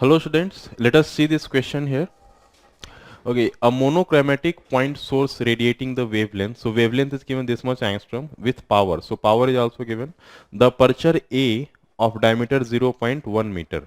Hello students, let us see this question here. Okay, a monochromatic point source radiating the wavelength. So wavelength is given this much angstrom with power. So power is also given. The aperture A of diameter 0.1 meter.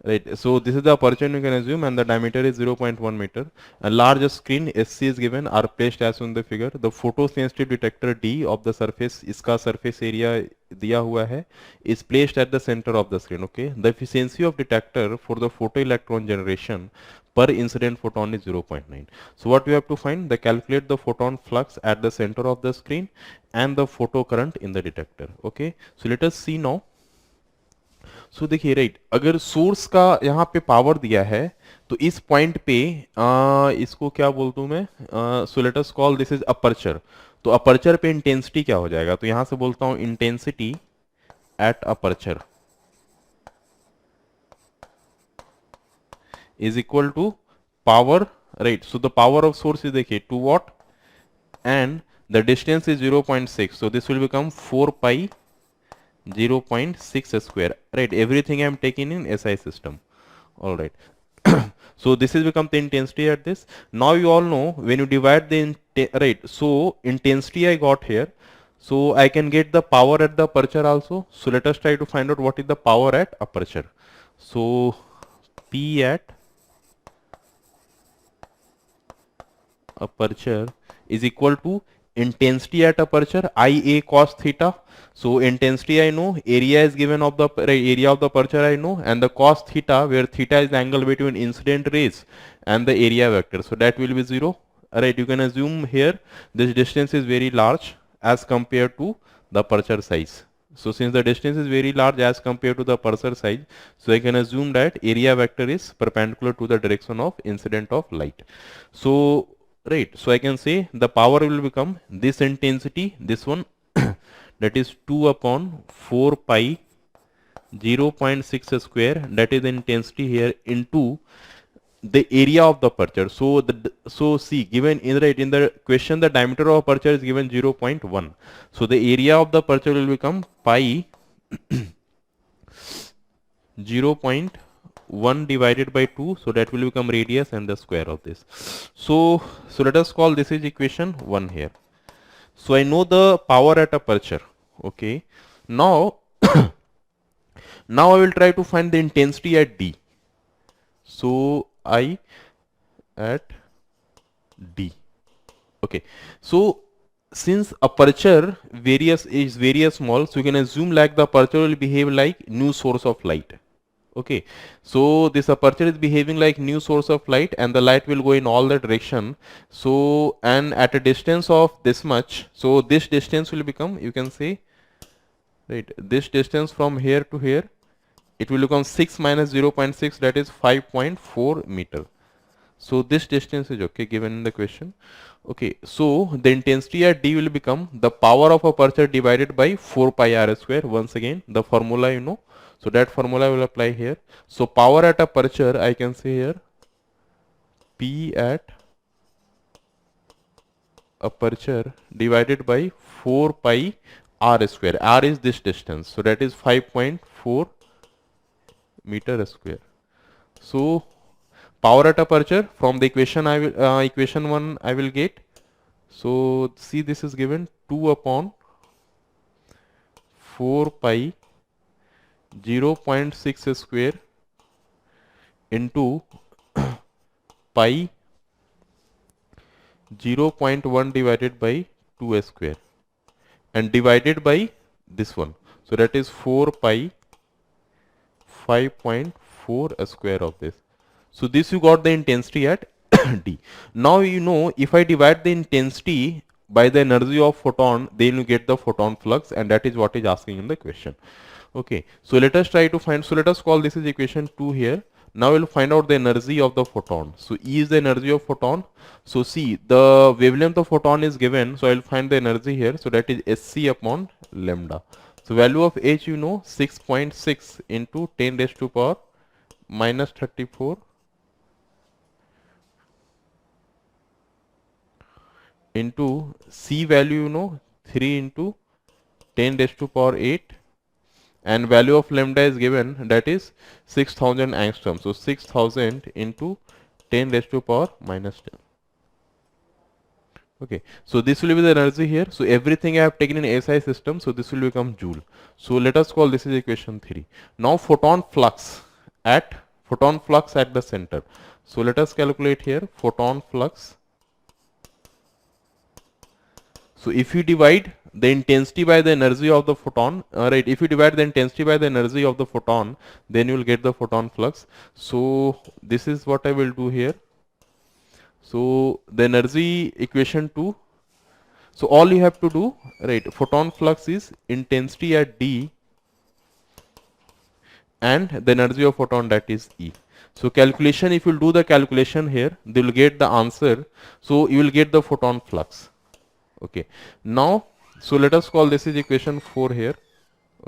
Right, so this is the aperture you can assume, and the diameter is 0.1 meter. A large screen SC is given, are placed as in the figure. The photosensitive detector D of the surface, इसका surface area दिया हुआ है, is placed at the center of the screen. Okay, the efficiency of detector for the photoelectron generation per incident photon is 0.9. So what we have to find? The calculate the photon flux at the center of the screen and the photocurrent in the detector. Okay, so let us see now. सो देखिए right, अगर source का यहाँ पे power दिया है तो इस point पे इसको क्या बोल दूं मैं, so let us call this is aperture. तो अपर्चर पे इंटेंसिटी क्या हो जाएगा, तो यहां से बोलता हूं intensity at aperture is equal to power. Right, so the power of source is देखिए 2 watt and the distance is 0.6, so this will become 4 pi 0.6 square. Right, everything I am taking in SI system. All right. So this is become the intensity at this. Now you all know when you divide the right, so intensity I got here, so I can get the power at the aperture also. So let us try to find out what is the power at aperture. So P at aperture is equal to intensity at aperture Ia cos theta. So intensity I know, area is given of the area of the aperture I know, and the cos theta, where theta is the angle between incident rays and the area vector, so that will be 0. Alright, you can assume here this distance is very large as compared to the aperture size. So since the distance is very large as compared to the aperture size, so I can assume that area vector is perpendicular to the direction of incident of light. So right, so I can say the power will become this intensity, this one, that is 2 upon 4 pi 0.6 square, that is the intensity here, into the area of the aperture. So so see, given in the question the diameter of aperture is given 0.1, so the area of the aperture will become pi 0.1 divided by 2, so that will become radius and the square of this. So let us call this is equation 1 here. So I know the power at aperture. Okay, now now I will try to find the intensity at D. So I at D. Okay, so since aperture various is very small, so you can assume like the aperture will behave like new source of light. Okay, so this aperture is behaving like new source of light, and the light will go in all the direction. So and at a distance of this much, so this distance will become, you can say, right, this distance from here to here, it will become 6 minus 0.6, that is 5.4 meter. So this distance is okay given in the question. Okay, so the intensity at D will become the power of aperture divided by 4 pi r square. Once again the formula you know, so that formula will apply here. So power at aperture I can say here P at aperture divided by 4 pi r square. R is this distance, so that is 5.4 meter square. So power at aperture from the equation I will equation 1 I will get. So see, this is given 2 upon 4 pi 0.6 square into pi 0.1 divided by 2 square and divided by this one. So that is 4 pi 5.4 square of this. So this you got the intensity at D. Now you know if I divide the intensity by the energy of photon, then you get the photon flux, and that is what is asking in the question. Okay, so let us try to find, so let us call this is equation 2 here. Now we'll find out the energy of the photon. So E is the energy of photon. So see, the wavelength of photon is given, so I'll find the energy here, so that is Sc upon lambda. So value of H you know, 6.6 into 10 raised to power minus 34 into C value you know, 3 into 10 raised to power 8 and value of lambda is given, that is 6000 angstrom. So 6000 into 10 raised to power minus 10. Okay, so this will be the energy here. So everything I have taken in SI system, so this will become joule. So let us call this is equation 3. Now photon flux at the center. So let us calculate here photon flux. So if you divide the intensity by the energy of the photon, right, if you divide the intensity by the energy of the photon, then you will get the photon flux. So this is what I will do here. So the energy equation 2. So all you have to do, right, photon flux is intensity at D and the energy of photon, that is E. So calculation, if you do the calculation here, they will get the answer. So you will get the photon flux. Okay. Now, so let us call this is equation 4 here.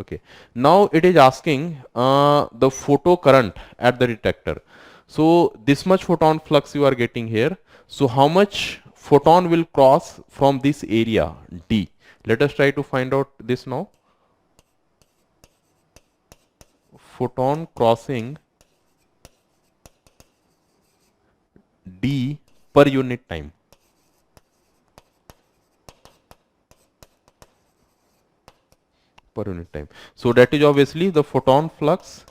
Okay. Now it is asking the photo current at the detector. So this much photon flux you are getting here. So how much photon will cross from this area D? Let us try to find out this now. Photon crossing D per unit time. Per unit time. So that is obviously the photon flux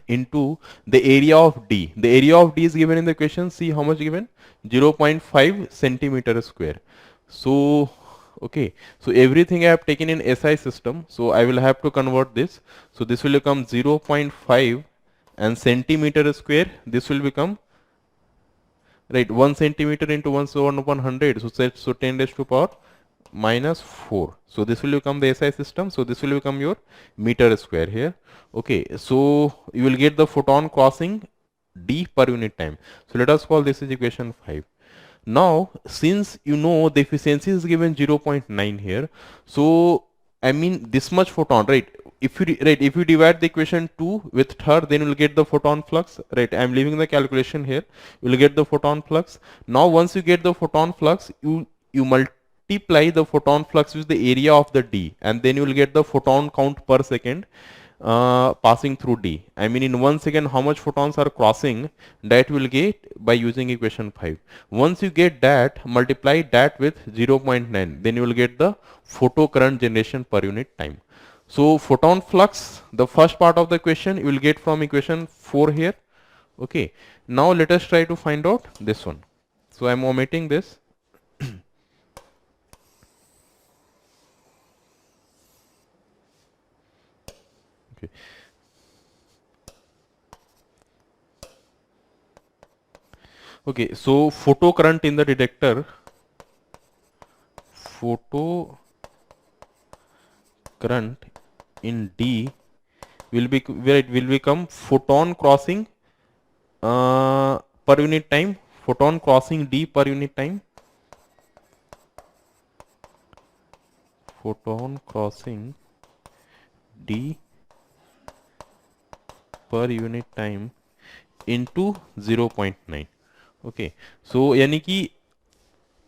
into the area of D. The area of D is given in the equation. See how much given? 0.5 centimeter square. So, okay. So everything I have taken in SI system. So I will have to convert this. So this will become 0.5 and centimeter square. This will become, right, 1 centimeter into 1 so 1 upon 100. So 10 raised to power minus 4. So this will become the SI system. So this will become your meter square here. Okay, so you will get the photon crossing D per unit time. So let us call this is equation 5. Now, since you know the efficiency is given 0.9 here, so I mean this much photon, right? If you divide the equation 2 with third, then you will get the photon flux, right? I am leaving the calculation here. You will get the photon flux. Now, once you get the photon flux, you multiply the photon flux with the area of the D, and then you will get the photon count per second passing through D. I mean in 1 second how much photons are crossing, that will get by using equation 5. Once you get that, multiply that with 0.9, then you will get the photo current generation per unit time. So photon flux, the first part of the equation you will get from equation 4 here. Okay, now let us try to find out this one. So I am omitting this. Okay. Okay, so photo current in the detector, photo current in D will be where it will become photon crossing per unit time, photon crossing D per unit time, photon crossing D per unit time into 0.9. Okay, so yani ki,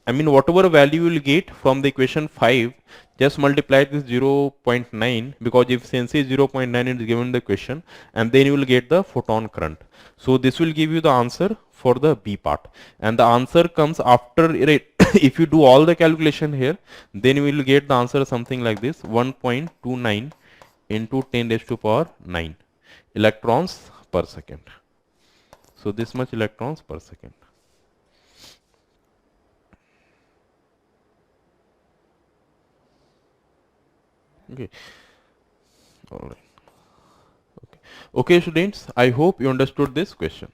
I mean whatever value you will get from the equation 5, just multiply this 0.9 because efficiency is 0.9 is given in the equation, and then you will get the photon current. So this will give you the answer for the B part, and the answer comes after, right? If you do all the calculation here, then you will get the answer something like this: 1.29 into 10 raised to power 9 electrons per second. So this much electrons per second. Okay. All right. Okay. Okay, students, I hope you understood this question.